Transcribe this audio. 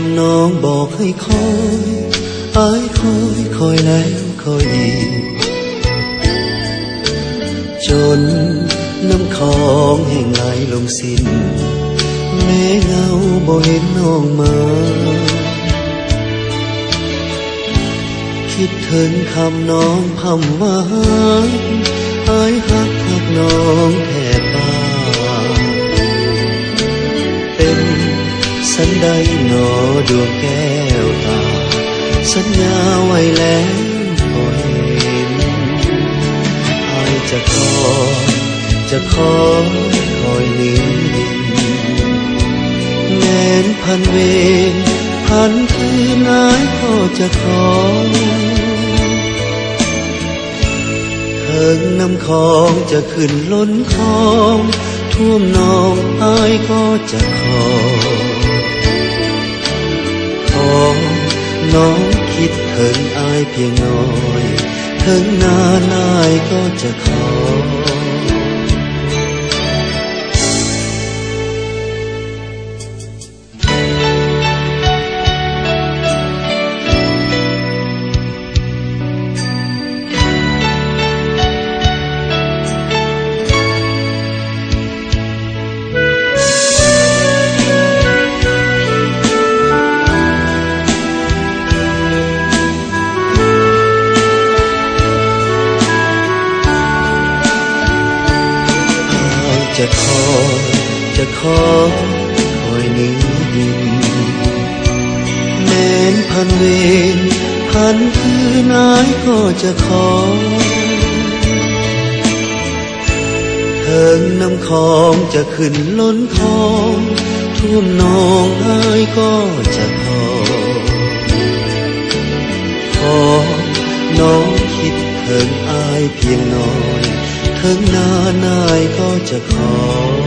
ำน้องบอกให้คอยอ้ายคอยแล้วคอยอีกจนน้ำคลองแห่งไหลลงสิ้นแม้เงาบ่เห็นน้องมาคิดถึงคำน้องพำว่าอ้ายฮักน้องแทบตาเป็นสันใดหนอดวงแก้วตาสัญญาไว้แล้วคอยเห็นอ้ายจะคอยนี้แม้นพันเวรพันคืนอ้ายก็จะขอเถิงน้ำคลองจะขึ้นล้นคลองท่วมนองอ้ายก็จะขอน้องคิดถึงอ้ายเพียงน้อยถึงนานอ้ายก็จะขอจะคอยนี้ดินแม้นพันเวรพันคืนอ้ายก็จะขอเถิงน้ำคลองจะขึ้นล้นคลองท่วมนองอ้ายก็จะขอน้องคิดถึงอ้ายเพียงน้อยถึงนานอ้ายก็จะขอ